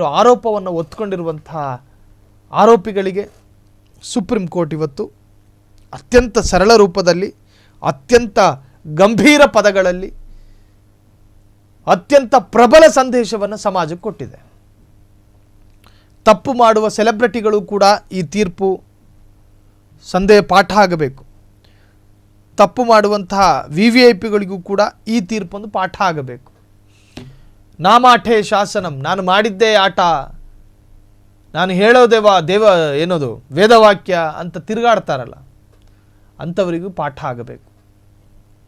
ಮಾಡಿರೋ ಆರೋಪವನ್ನು ಒತ್ತುಕೊಂಡಿರುವಂತಹ ಆರೋಪಿಗಳಿಗೆ ಸುಪ್ರೀಂ ಕೋರ್ಟ್ ಇವತ್ತು ಅತ್ಯಂತ ಸರಳ ರೂಪದಲ್ಲಿ, ಅತ್ಯಂತ ಗಂಭೀರ ಪದಗಳಲ್ಲಿ, ಅತ್ಯಂತ ಪ್ರಬಲ ಸಂದೇಶವನ್ನು ಸಮಾಜಕ್ಕೆ ಕೊಟ್ಟಿದೆ. ತಪ್ಪು ಮಾಡುವ ಸೆಲೆಬ್ರಿಟಿಗಳು ಕೂಡ ಈ ತೀರ್ಪು ಸಂದೇಹ ಪಾಠ ಆಗಬೇಕು. ತಪ್ಪು ಮಾಡುವಂತಹ VVIPಗಳಿಗೂ ಕೂಡ ಈ ತೀರ್ಪೊಂದು ಪಾಠ ಆಗಬೇಕು. ನಾಮಾಠೆ ಶಾಸನಂ, ನಾನು ಮಾಡಿದ್ದೇ ಆಟ, ನಾನು ಹೇಳೋದೇವ ದೇವ ಏನೋದು ವೇದವಾಕ್ಯ ಅಂತ ತಿರುಗಾಡ್ತಾರಲ್ಲ, ಅಂಥವರಿಗೂ ಪಾಠ ಆಗಬೇಕು.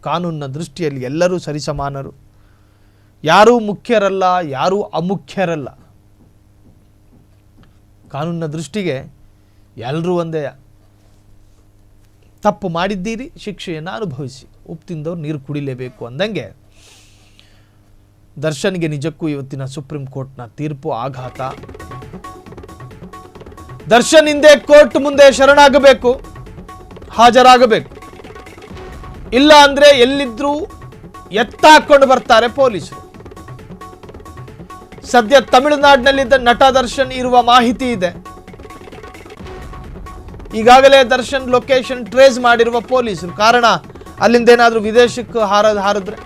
ಕಾನೂನಿನ ದೃಷ್ಟಿಯಲ್ಲಿ ಎಲ್ಲರೂ ಸರಿಸಮಾನರು, ಯಾರೂ ಮುಖ್ಯರಲ್ಲ, ಯಾರೂ ಅಮುಖ್ಯರಲ್ಲ. ಕಾನೂನಿನ ದೃಷ್ಟಿಗೆ ಎಲ್ಲರೂ ಒಂದೇ. ತಪ್ಪು ಮಾಡಿದ್ದೀರಿ, ಶಿಕ್ಷೆಯನ್ನು ಅನುಭವಿಸಿ, ಉಪ್ಪು ತಿಂದವ್ರು ನೀರು ಕುಡಿಲೇಬೇಕು ಅಂದಂಗೆ ದರ್ಶನ್ಗೆ ನಿಜಕ್ಕೂ ಇವತ್ತಿನ ಸುಪ್ರೀಂ ಕೋರ್ಟ್ನ ತೀರ್ಪು ಆಘಾತ. ದರ್ಶನ್ ಹಿಂದೆ ಕೋರ್ಟ್ ಮುಂದೆ ಶರಣಾಗಬೇಕು, ಹಾಜರಾಗಬೇಕು. ಇಲ್ಲ ಅಂದ್ರೆ ಎಲ್ಲಿದ್ರೂ ಎತ್ತಾಕೊಂಡು ಬರ್ತಾರೆ ಪೊಲೀಸರು. ಸದ್ಯ ತಮಿಳುನಾಡಿನಲ್ಲಿದ್ದ ನಟ ದರ್ಶನ್ ಇರುವ ಮಾಹಿತಿ ಇದೆ. ಈಗಾಗಲೇ ದರ್ಶನ್ ಲೊಕೇಶನ್ ಟ್ರೇಸ್ ಮಾಡಿರುವ ಪೊಲೀಸರು. ಕಾರಣ ಅಲ್ಲಿಂದ ಏನಾದರೂ ವಿದೇಶಕ್ಕೆ ಹಾರಿದ್ರೆ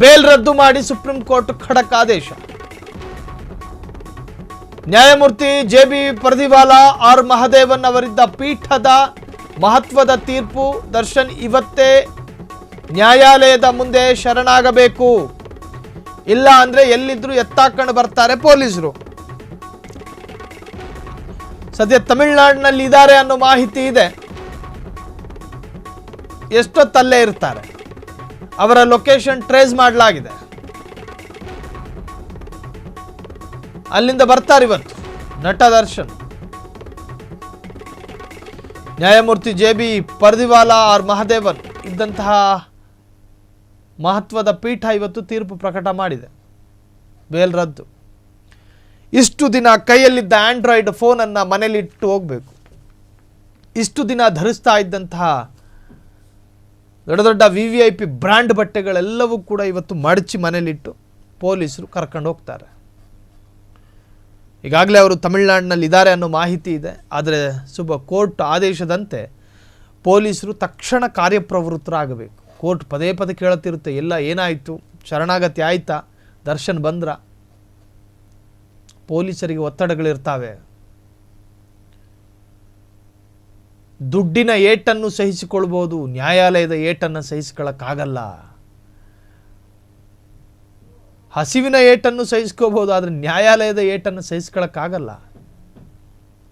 ಬೇಲ್ ರದ್ದು ಮಾಡಿ ಸುಪ್ರೀಂ ಕೋರ್ಟ್ ಖಡಕ್ ಆದೇಶ. ನ್ಯಾಯಮೂರ್ತಿ JB ಪರ್ದಿವಾಲಾ ಆರ್ ಮಹದೇವನ್ ಅವರಿದ್ದ ಪೀಠದ ಮಹತ್ವದ ತೀರ್ಪು. ದರ್ಶನ್ ಇವತ್ತೇ ನ್ಯಾಯಾಲಯದ ಮುಂದೆ ಶರಣಾಗಬೇಕು, ಇಲ್ಲ ಅಂದ್ರೆ ಎಲ್ಲಿದ್ರು ಎತ್ತಾಕೊಂಡು ಬರ್ತಾರೆ ಪೊಲೀಸರು. ಸದ್ಯ ತಮಿಳುನಾಡಿನಲ್ಲಿ ಇದ್ದಾರೆ ಅನ್ನೋ ಮಾಹಿತಿ ಇದೆ. ಎಷ್ಟೊತ್ತಲ್ಲೇ ಇರ್ತಾರೆ, ಅವರ ಲೊಕೇಶನ್ ಟ್ರೇಸ್ ಮಾಡಲಾಗಿದೆ. ಅಲ್ಲಿಂದ ಬರ್ತಾರೆ ಇವತ್ತು ನಟ ದರ್ಶನ್. ನ್ಯಾಯಮೂರ್ತಿ JB ಪರ್ದಿವಾಲಾ ಆರ್ ಮಹದೇವನ್ ಇದ್ದಂತಹ ಮಹತ್ವದ ಪೀಠ ಇವತ್ತು ತೀರ್ಪು ಪ್ರಕಟ ಮಾಡಿದೆ, ಬೇಲ್ ರದ್ದು. ಇಷ್ಟು ದಿನ ಕೈಯಲ್ಲಿದ್ದ ಆಂಡ್ರಾಯ್ಡ್ ಫೋನನ್ನು ಮನೇಲಿಟ್ಟು ಹೋಗಬೇಕು. ಇಷ್ಟು ದಿನ ಧರಿಸ್ತಾ ಇದ್ದಂತಹ ದೊಡ್ಡ ದೊಡ್ಡ VVIP ಬ್ರ್ಯಾಂಡ್ ಬಟ್ಟೆಗಳೆಲ್ಲವೂ ಕೂಡ ಇವತ್ತು ಮಡಚಿ ಮನೇಲಿಟ್ಟು ಪೊಲೀಸರು ಕರ್ಕೊಂಡು ಹೋಗ್ತಾರೆ. ಈಗಾಗಲೇ ಅವರು ತಮಿಳುನಾಡಿನಲ್ಲಿ ಇದ್ದಾರೆ ಅನ್ನೋ ಮಾಹಿತಿ ಇದೆ. ಆದರೆ ಕೋರ್ಟ್ ಆದೇಶದಂತೆ ಪೊಲೀಸರು ತಕ್ಷಣ ಕಾರ್ಯಪ್ರವೃತ್ತರಾಗಬೇಕು. ಕೋರ್ಟ್ ಪದೇ ಪದೇ ಕೇಳುತ್ತಿರುತ್ತೆ, ಎಲ್ಲ ಏನಾಯಿತು, ಶರಣಾಗತಿ ಆಯ್ತಾ, ದರ್ಶನ್ ಬಂದ್ರ. ಪೊಲೀಸರಿಗೆ ಒತ್ತಡಗಳಿರ್ತಾವೆ. ದುಡ್ಡಿನ ಏಟನ್ನು ಸಹಿಸಿಕೊಳ್ಬೋದು, ನ್ಯಾಯಾಲಯದ ಏಟನ್ನು ಸಹಿಸಿಕೊಳ್ಳಕ್ಕಾಗಲ್ಲ. ಹಸಿವಿನ ಏಟನ್ನು ಸಹಿಸ್ಕೋಬಹುದು, ಆದರೆ ನ್ಯಾಯಾಲಯದ ಏಟನ್ನು ಸಹಿಸ್ಕೊಳ್ಳಕ್ಕಾಗಲ್ಲ.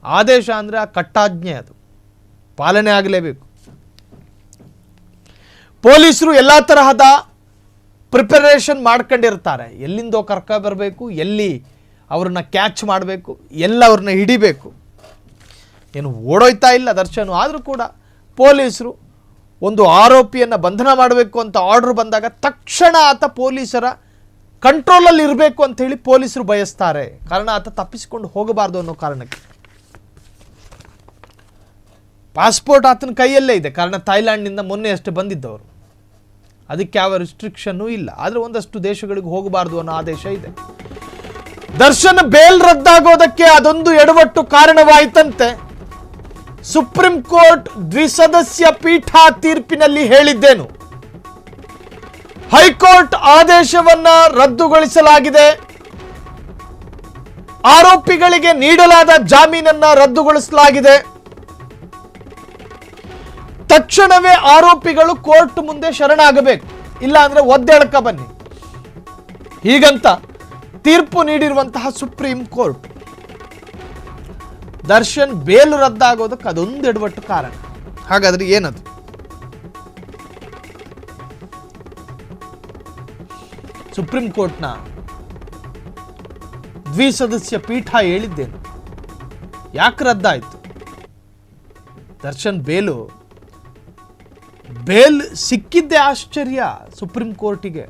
ಆದೇಶ ಅಂದರೆ ಆ ಕಟ್ಟಾಜ್ಞೆ, ಅದು ಪಾಲನೆ ಆಗಲೇಬೇಕು. ಪೊಲೀಸರು ಎಲ್ಲ ತರಹದ ಪ್ರಿಪರೇಷನ್ ಮಾಡ್ಕೊಂಡಿರ್ತಾರೆ. ಎಲ್ಲಿಂದೋ ಕರ್ಕ ಬರಬೇಕು, ಎಲ್ಲಿ ಅವ್ರನ್ನ ಕ್ಯಾಚ್ ಮಾಡಬೇಕು, ಎಲ್ಲ ಅವ್ರನ್ನ ಹಿಡಿಬೇಕು. ಏನು ಓಡೋಯ್ತಾ ಇಲ್ಲ ದರ್ಶನ್, ಆದರೂ ಕೂಡ ಪೊಲೀಸರು ಒಂದು ಆರೋಪಿಯನ್ನು ಬಂಧನ ಮಾಡಬೇಕು ಅಂತ ಆರ್ಡರ್ ಬಂದಾಗ ತಕ್ಷಣ ಆತ ಪೊಲೀಸರ ಕಂಟ್ರೋಲಲ್ಲಿ ಇರಬೇಕು ಅಂತ ಹೇಳಿ ಪೊಲೀಸರು ಬಯಸ್ತಾರೆ. ಕಾರಣ ಆತ ತಪ್ಪಿಸಿಕೊಂಡು ಹೋಗಬಾರ್ದು ಅನ್ನೋ ಕಾರಣಕ್ಕೆ. ಪಾಸ್ಪೋರ್ಟ್ ಆತನ ಕೈಯಲ್ಲೇ ಇದೆ, ಕಾರಣ ಥೈಲ್ಯಾಂಡ್ನಿಂದ ಮೊನ್ನೆ ಅಷ್ಟೇ ಬಂದಿದ್ದವರು. ಅದಕ್ಕೆ ಯಾವ ರಿಸ್ಟ್ರಿಕ್ಷನ್ನೂ ಇಲ್ಲ. ಆದರೆ ಒಂದಷ್ಟು ದೇಶಗಳಿಗೆ ಹೋಗಬಾರ್ದು ಅನ್ನೋ ಆದೇಶ ಇದೆ. ದರ್ಶನ್ ಬೇಲ್ ರದ್ದಾಗೋದಕ್ಕೆ ಅದೊಂದು ಎಡವಟ್ಟು ಕಾರಣವಾಯಿತಂತೆ. ಸುಪ್ರೀಂ ಕೋರ್ಟ್ ದ್ವಿಸದಸ್ಯ ಪೀಠ ತೀರ್ಪಿನಲ್ಲಿ ಹೇಳಿದ್ದೇನು, ಹೈಕೋರ್ಟ್ ಆದೇಶವನ್ನ ರದ್ದುಗೊಳಿಸಲಾಗಿದೆ, ಆರೋಪಿಗಳಿಗೆ ನೀಡಲಾದ ಜಾಮೀನನ್ನ ರದ್ದುಗೊಳಿಸಲಾಗಿದೆ, ತಕ್ಷಣವೇ ಆರೋಪಿಗಳು ಕೋರ್ಟ್ ಮುಂದೆ ಶರಣಾಗಬೇಕು, ಇಲ್ಲ ಅಂದ್ರೆ ಒದ್ದೆಳಕ ಬನ್ನಿ, ಹೀಗಂತ ತೀರ್ಪು ನೀಡಿರುವಂತಹ ಸುಪ್ರೀಂ ಕೋರ್ಟ್ ದರ್ಶನ್ ಬೇಲ್ ರದ್ದಾಗೋದಕ್ಕೆ ಅದೊಂದು ಎಡವಟ್ಟು ಕಾರಣ. ಹಾಗಾದ್ರೆ ಏನದು? ಸುಪ್ರೀಂ ಕೋರ್ಟ್ನ ದ್ವಿಸದಸ್ಯ ಪೀಠ ಹೇಳಿದ್ದೇನು, ಯಾಕೆ ರದ್ದಾಯಿತು? ದರ್ಶನ್ ಬೇಲ್ ಸಿಕ್ಕಿದ್ದೇ ಆಶ್ಚರ್ಯ. ಸುಪ್ರೀಂ ಕೋರ್ಟಿಗೆ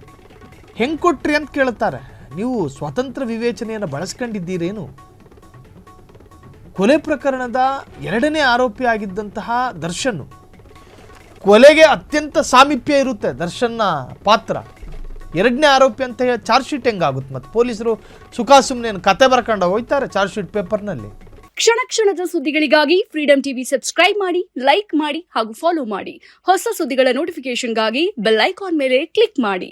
ಹೆಂಗ್ ಕೊಟ್ರಿ ಅಂತ ಕೇಳ್ತಾರೆ. ನೀವು ಸ್ವತಂತ್ರ ವಿವೇಚನೆಯನ್ನು ಬಳಸ್ಕೊಂಡಿದ್ದೀರೇನು? ಕೊಲೆ ಪ್ರಕರಣದ 2ನೇ ಆರೋಪಿ ಆಗಿದ್ದಂತಹ ದರ್ಶನ್, ಕೊಲೆಗೆ ಅತ್ಯಂತ ಸಾಮೀಪ್ಯ ಇರುತ್ತೆ ದರ್ಶನ್ನ ಪಾತ್ರ. ಎರಡನೇ ಆರೋಪಿ ಅಂತ ಚಾರ್ಜ್ ಶೀಟ್ ಹೆಂಗಾಗುತ್ತೆ? ಮತ್ತು ಪೊಲೀಸರು ಸುಮ್ಮನೆ ಕತೆ ಬರ್ಕೊಂಡು ಹೋಗ್ತಾರೆ ಚಾರ್ಜ್ ಶೀಟ್ ಪೇಪರ್ನಲ್ಲಿ. ಕ್ಷಣ ಕ್ಷಣದ ಸುದ್ದಿಗಳಿಗಾಗಿ ಫ್ರೀಡಂ ಟಿವಿ ಸಬ್ಸ್ಕ್ರೈಬ್ ಮಾಡಿ, ಲೈಕ್ ಮಾಡಿ ಹಾಗೂ ಫಾಲೋ ಮಾಡಿ. ಹೊಸ ಸುದ್ದಿಗಳ ನೋಟಿಫಿಕೇಶನ್ಗಾಗಿ ಬೆಲ್ ಐಕಾನ್ ಮೇಲೆ ಕ್ಲಿಕ್ ಮಾಡಿ.